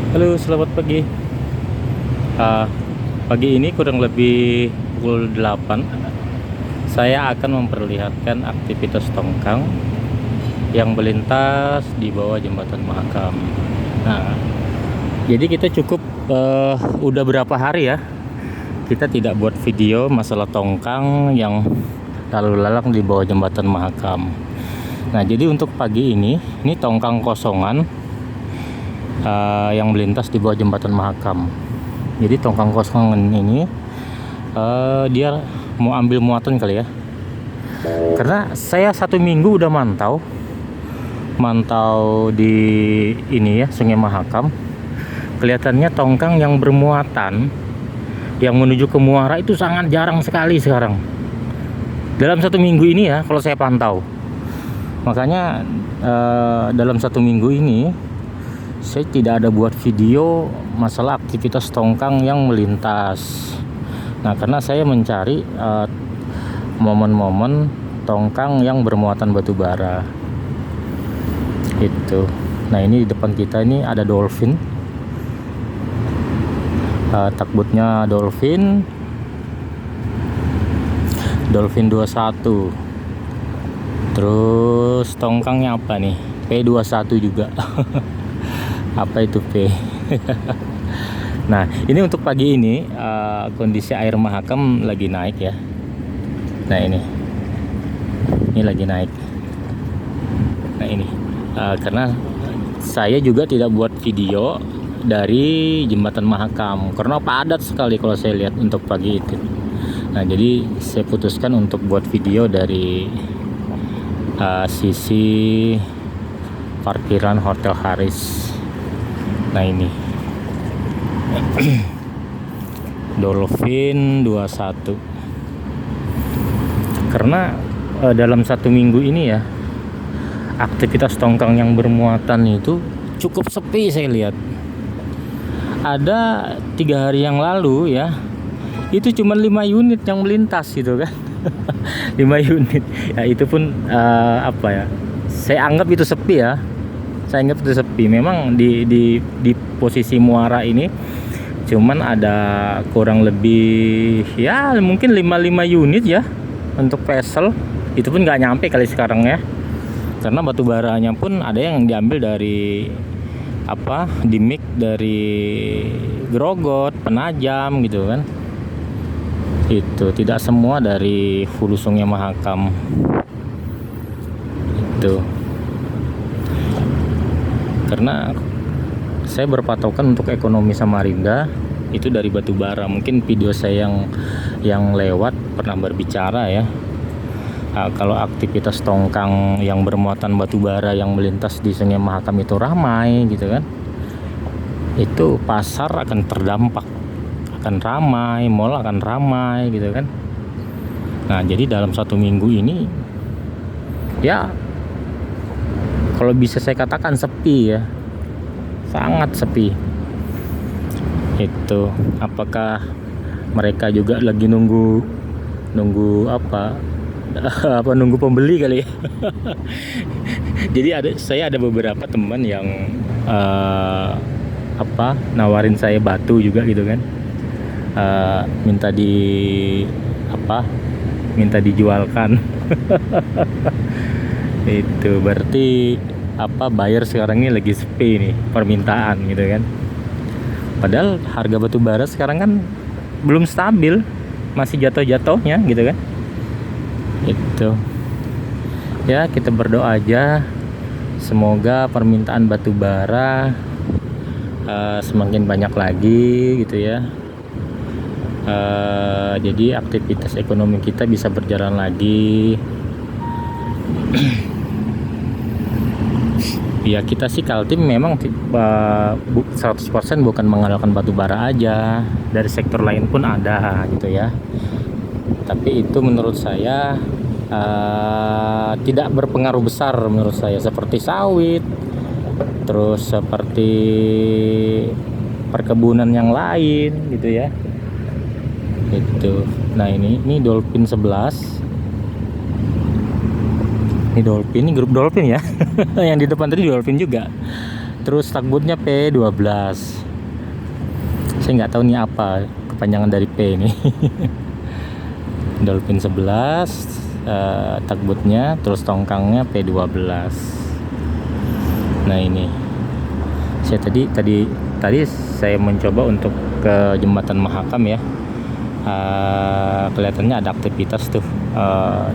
Halo, selamat pagi. Ah, Pagi ini kurang lebih pukul 8, saya akan memperlihatkan aktivitas tongkang yang melintas di bawah jembatan Mahakam. Nah, jadi kita cukup udah berapa hari ya kita tidak buat video masalah tongkang yang lalu lalang di bawah jembatan Mahakam. Nah, jadi untuk pagi ini tongkang kosongan yang melintas di bawah jembatan Mahakam. Jadi tongkang kosongan ini dia mau ambil muatan kali ya, karena saya 1 minggu udah mantau di ini ya, Sungai Mahakam. Kelihatannya tongkang yang bermuatan yang menuju ke muara itu sangat jarang sekali sekarang dalam 1 minggu ini ya, kalau saya pantau. Makanya dalam 1 minggu ini saya tidak ada buat video masalah aktivitas tongkang yang melintas. Nah, karena saya mencari momen-momen tongkang yang bermuatan batu bara itu. Nah, ini di depan kita ini ada dolphin, takbutnya dolphin 21. Terus tongkangnya apa nih, P21 juga. Apa itu P? Nah, ini untuk pagi ini kondisi air Mahakam lagi naik ya. Nah, ini lagi naik. Nah, ini karena saya juga tidak buat video dari jembatan Mahakam karena padat sekali kalau saya lihat untuk pagi itu. Nah, jadi saya putuskan untuk buat video dari sisi parkiran Hotel Haris. Nah, ini Dolphin 21. Karena dalam 1 minggu ini ya, aktivitas tongkang yang bermuatan itu cukup sepi saya lihat. Ada 3 hari yang lalu ya, itu cuma 5 unit yang melintas gitu kan. 5 unit ya, itu pun apa ya, saya anggap itu sepi ya. Saya anggap itu sepi. Memang di posisi muara ini cuman ada kurang lebih ya mungkin 5 unit ya untuk vessel. Itu pun nggak nyampe kali sekarang ya, karena batu baranya pun ada yang diambil dari dimik dari Grogot, Penajam gitu kan. Itu tidak semua dari hulu Sungai Mahakam itu. Karena saya berpatokan untuk ekonomi Samarinda itu dari batu bara. Mungkin video saya yang lewat pernah berbicara ya. Kalau aktivitas tongkang yang bermuatan batu bara yang melintas di Sungai Mahakam itu ramai gitu kan, itu pasar akan terdampak, akan ramai, mall akan ramai gitu kan. Nah, jadi dalam 1 minggu ini ya, kalau bisa saya katakan sepi ya, sangat sepi. Itu apakah mereka juga lagi nunggu nunggu pembeli kali ya. Jadi saya ada beberapa teman yang nawarin saya batu juga gitu kan, minta dijualkan. Itu berarti buyer sekarang ini lagi sepi nih permintaan gitu kan. Padahal harga batu bara sekarang kan belum stabil, masih jatuh-jatuhnya gitu kan. Itu ya, kita berdoa aja semoga permintaan batu bara semakin banyak lagi gitu ya. Jadi aktivitas ekonomi kita bisa berjalan lagi. Ya, kita sih Kaltim memang 100% bukan mengandalkan batu bara aja, dari sektor lain pun ada gitu ya. Tapi itu menurut saya tidak berpengaruh besar menurut saya, seperti sawit, terus seperti perkebunan yang lain gitu ya. Itu. Nah, ini Dolphin 11. Ini dolphin, ini grup dolphin ya. Yang di depan tadi dolphin juga. Terus takbutnya P12. Saya nggak tahu nih apa kepanjangan dari P ini. Dolphin 11, takbutnya, terus tongkangnya P12. Nah ini, saya tadi saya mencoba untuk ke Jembatan Mahakam ya. Kelihatannya ada aktivitas tuh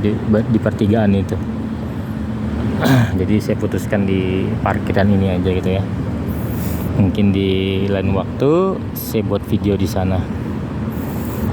di pertigaan itu. Jadi saya putuskan di parkiran ini aja gitu ya. Mungkin di lain waktu saya buat video di sana.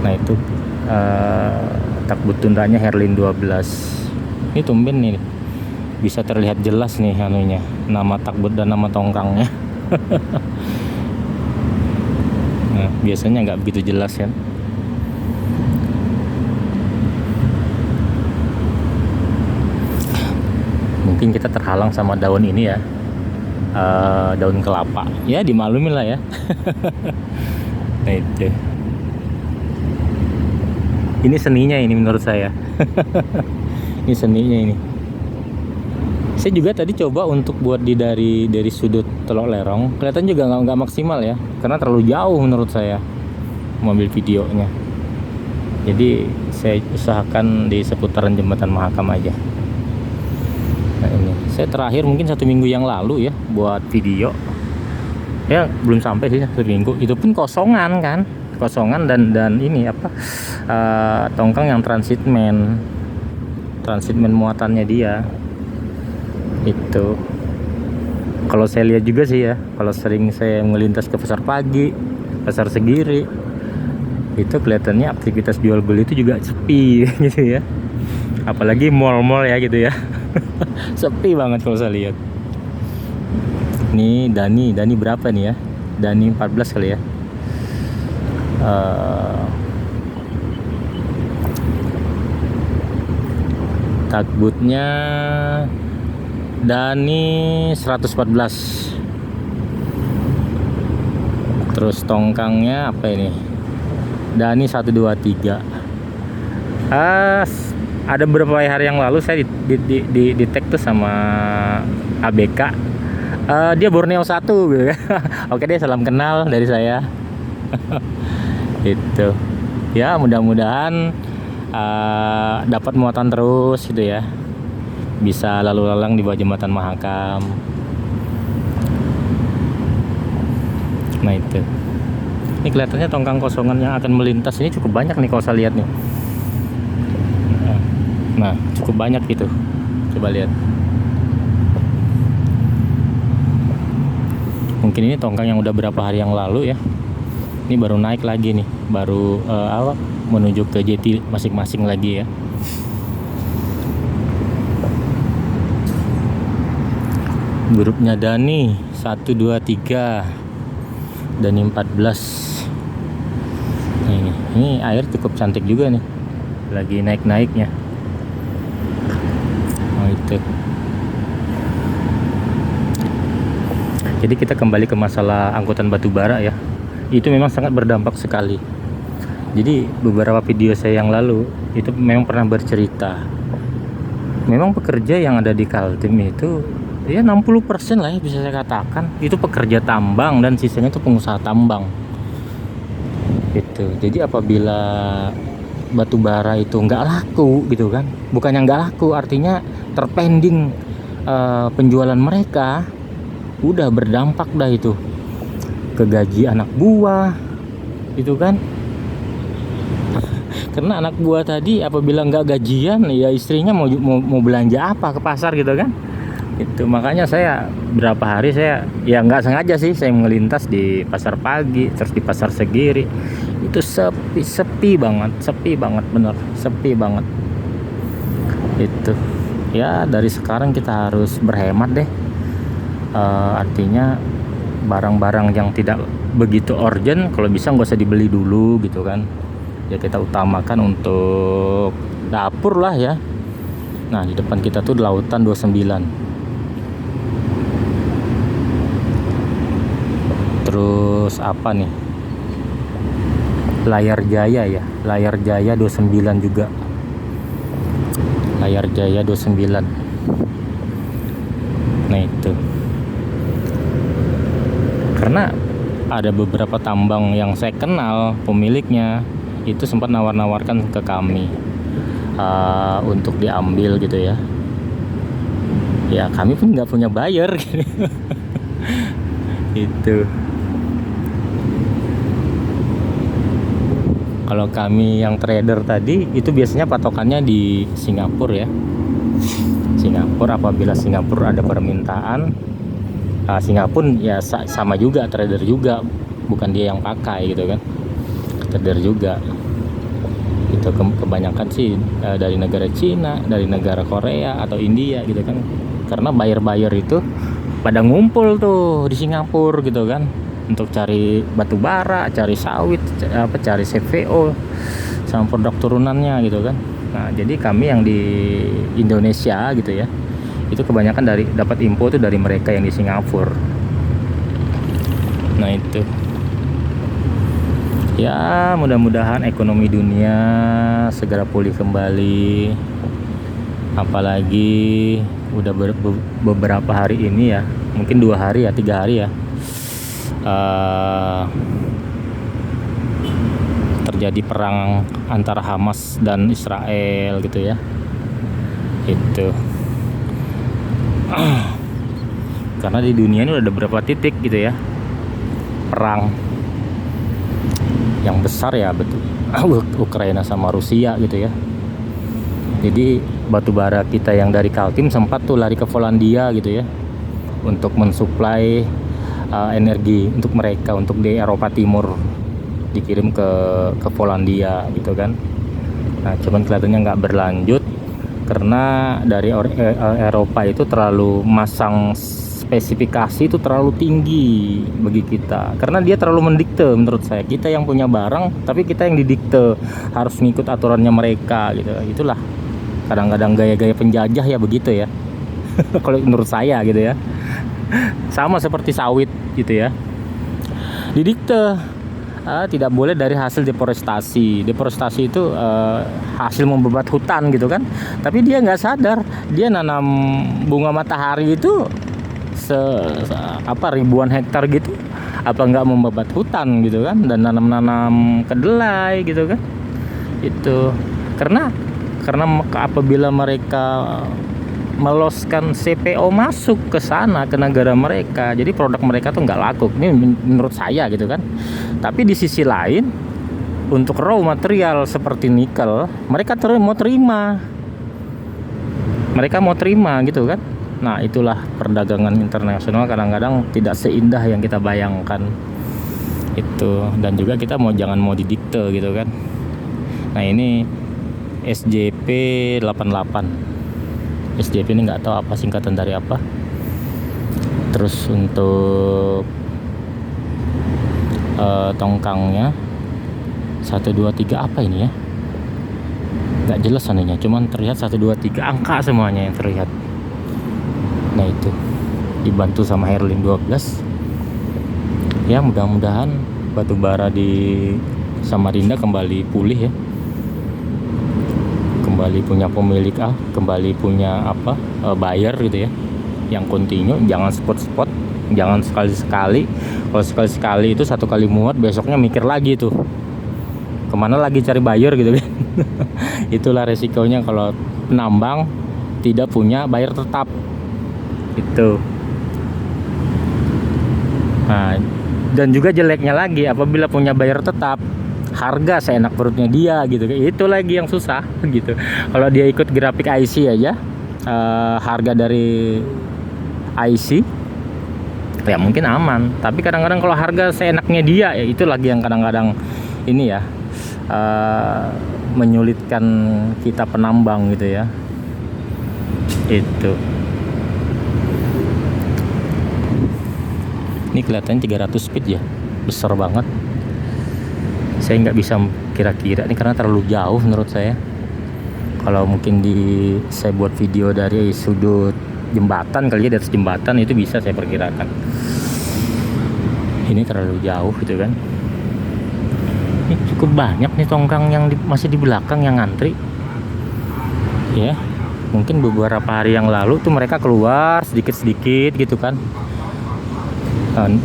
Nah itu takbut tundanya Herlin 12. Ini tumben nih, bisa terlihat jelas nih anunya, nama takbut dan nama tongkangnya. Nah, biasanya nggak begitu jelas kan. Mungkin kita terhalang sama daun ini ya, daun kelapa ya, dimaklumin lah ya. Nah itu, ini seninya ini menurut saya. Ini seninya ini. Saya juga tadi coba untuk buat dari sudut Teluk Lerong, kelihatan juga nggak maksimal ya, karena terlalu jauh menurut saya mengambil videonya. Jadi saya usahakan di seputaran Jembatan Mahakam aja. Nah ini, saya terakhir mungkin 1 minggu yang lalu ya buat video. Ya belum sampai sih 1 minggu. Itu pun kosongan kan, kosongan dan ini apa, tongkang yang transitmen muatannya dia. Itu kalau saya lihat juga sih ya, kalau sering saya melintas ke pasar pagi, pasar Segiri, itu kelihatannya aktivitas jual beli itu juga sepi gitu ya, apalagi mall-mall ya gitu ya. Sepi banget kalau saya lihat. Ini Dani berapa nih ya? Dani 14 kali ya. Takbutnya Dani 114. Terus tongkangnya apa ini? Dani 123. Ada beberapa hari yang lalu saya di tag tuh sama ABK. Dia Borneo 1 gitu ya. Oke deh, salam kenal dari saya. Itu. Ya, mudah-mudahan dapat muatan terus gitu ya. Bisa lalu lalang di bawah Jembatan Mahakam. Nah itu, ini kelihatannya tongkang kosongan yang akan melintas ini cukup banyak nih kalau saya lihat nih. Nah cukup banyak gitu, coba lihat. Mungkin ini tongkang yang udah berapa hari yang lalu ya. Ini baru naik lagi nih, baru menuju ke jeti masing-masing lagi ya. Grupnya Dani 1, 2, 3, Dani 14. Nah, ini air cukup cantik juga nih, lagi naik-naiknya. Oh itu. Jadi kita kembali ke masalah angkutan batubara ya. Itu memang sangat berdampak sekali. Jadi beberapa video saya yang lalu itu memang pernah bercerita, memang pekerja yang ada di Kaltim itu ya 60% lah ya bisa saya katakan itu pekerja tambang dan sisanya itu pengusaha tambang gitu. Jadi apabila batu bara itu nggak laku gitu kan, bukannya nggak laku, artinya terpending penjualan mereka, udah berdampak dah itu ke gaji anak buah itu kan. Karena anak buah tadi apabila nggak gajian ya istrinya mau belanja apa ke pasar gitu kan. Itu makanya saya berapa hari saya ya nggak sengaja sih saya melintas di pasar pagi, terus di pasar Segiri. Itu sepi banget bener, sepi banget. Itu ya, dari sekarang kita harus berhemat deh. Artinya barang-barang yang tidak begitu urgent kalau bisa nggak usah dibeli dulu gitu kan. Ya kita utamakan untuk dapur lah ya. Nah di depan kita tuh Lautan 29. Terus apa nih, Layar Jaya ya, Layar Jaya 29 juga, Layar Jaya 29. Nah itu Karena ada beberapa tambang yang saya kenal pemiliknya itu sempat nawar-nawarkan ke kami untuk diambil gitu ya. Ya kami pun nggak punya buyer itu. Kalau kami yang trader tadi itu biasanya patokannya di Singapura ya. Singapura, apabila Singapura ada permintaan, Singapura ya sama juga, trader juga, bukan dia yang pakai gitu kan, trader juga. Itu kebanyakan sih dari negara Cina, dari negara Korea atau India gitu kan. Karena buyer-buyer itu pada ngumpul tuh di Singapura gitu kan, untuk cari batu bara, cari sawit, cari CVO sama produk turunannya gitu kan. Nah, jadi kami yang di Indonesia gitu ya, itu kebanyakan dapat info itu dari mereka yang di Singapura. Nah, itu. Ya, mudah-mudahan ekonomi dunia segera pulih kembali. Apalagi udah beberapa hari ini ya, mungkin 2 hari ya, 3 hari ya, terjadi perang antara Hamas dan Israel gitu ya. Itu karena di dunia ini udah ada beberapa titik gitu ya perang yang besar ya, betul. Ukraina sama Rusia gitu ya. Jadi batu bara kita yang dari Kaltim sempat tuh lari ke Polandia gitu ya, untuk mensuplai energi untuk mereka, untuk di Eropa Timur, dikirim ke Polandia gitu kan. Nah, cuman kelihatannya nggak berlanjut karena dari Eropa itu terlalu masang spesifikasi itu terlalu tinggi bagi kita, karena dia terlalu mendikte menurut saya. Kita yang punya barang tapi kita yang didikte harus ngikut aturannya mereka gitu. Itulah kadang-kadang gaya-gaya penjajah ya, begitu ya. Kalau menurut saya gitu ya. Sama seperti sawit gitu ya, didikte tidak boleh dari hasil deforestasi. Deforestasi itu hasil membabat hutan gitu kan, tapi dia nggak sadar dia nanam bunga matahari itu ribuan hektar gitu, apa nggak membabat hutan gitu kan, dan nanam kedelai gitu kan. Itu karena apabila mereka meloskan CPO masuk ke sana, ke negara mereka, jadi produk mereka tuh nggak laku. Ini menurut saya gitu kan. Tapi di sisi lain, untuk raw material seperti nikel, mereka mau terima gitu kan. Nah, itulah perdagangan internasional kadang-kadang tidak seindah yang kita bayangkan itu. Dan juga kita jangan mau didikte gitu kan. Nah, ini SJP 88. SJP ini nggak tahu apa singkatan dari apa. Terus untuk tongkangnya 1, 2, 3 apa ini ya, nggak jelas anehnya, cuman terlihat 1, 2, 3 angka semuanya yang terlihat. Nah, itu dibantu sama Herlin 12 ya. Mudah-mudahan batubara di Samarinda kembali pulih ya, kembali punya pemilik, kembali punya buyer gitu ya, yang kontinu. Jangan spot-spot, jangan sekali-sekali. Kalau sekali-sekali itu 1 kali muat, besoknya mikir lagi tuh kemana lagi cari buyer gitu kan. Itulah resikonya kalau penambang tidak punya buyer tetap itu. Nah, dan juga jeleknya lagi, apabila punya buyer tetap, harga seenak perutnya dia gitu. Itu lagi yang susah gitu. Kalau dia ikut grafik IC aja, harga dari IC ya mungkin aman, tapi kadang-kadang kalau harga seenaknya dia, ya itu lagi yang kadang-kadang ini ya, menyulitkan kita penambang gitu ya. Itu ini kelihatannya 300 feet ya, besar banget. Saya nggak bisa kira-kira ini karena terlalu jauh menurut saya. Kalau mungkin saya buat video dari sudut jembatan kali ya, di atas jembatan, itu bisa saya perkirakan. Ini terlalu jauh gitu kan. Ini cukup banyak nih tongkang yang masih di belakang yang ngantri ya. Mungkin beberapa hari yang lalu tuh mereka keluar sedikit-sedikit gitu kan,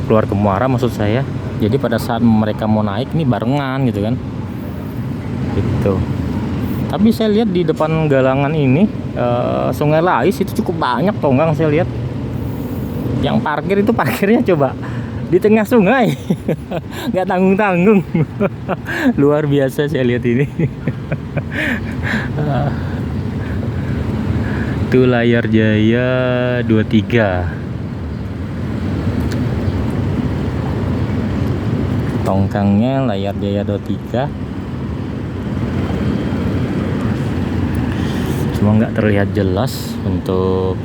keluar ke muara maksud saya. Jadi pada saat mereka mau naik ini barengan gitu kan. Gitu. Tapi saya lihat di depan galangan ini Sungai Lais itu cukup banyak tongkang saya lihat. Yang parkir itu parkirnya coba di tengah sungai. Nggak tanggung-tanggung. Luar biasa saya lihat ini. Itu Layar Jaya 23. Tongkangnya Layar Jaya 23. Cuma nggak terlihat jelas untuk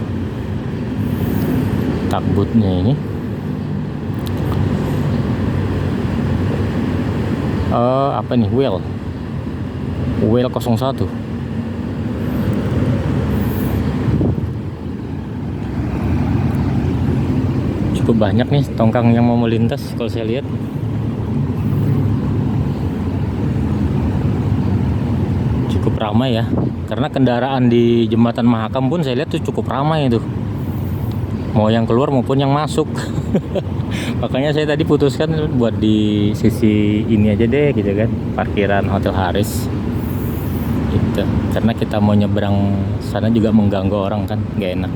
takbutnya ini. Apa nih, whale 01. Cukup banyak nih tongkang yang mau melintas kalau saya lihat. Cukup ramai ya, karena kendaraan di Jembatan Mahakam pun saya lihat tuh cukup ramai itu, mau yang keluar maupun yang masuk. Makanya saya tadi putuskan buat di sisi ini aja deh gitu kan, parkiran Hotel Haris gitu, karena kita mau nyebrang sana juga mengganggu orang kan, nggak enak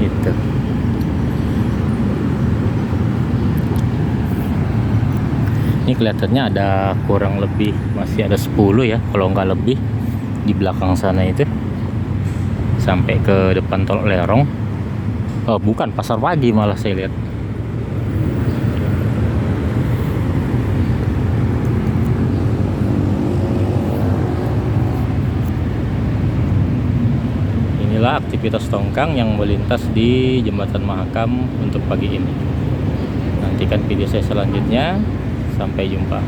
gitu. Ini kelihatannya ada kurang lebih masih ada 10 ya, kalau nggak lebih di belakang sana itu sampai ke depan tol Lerong. Oh bukan, Pasar Pagi malah saya lihat. Inilah aktivitas tongkang yang melintas di Jembatan Mahakam untuk pagi ini. Nantikan video saya selanjutnya. Sampai jumpa.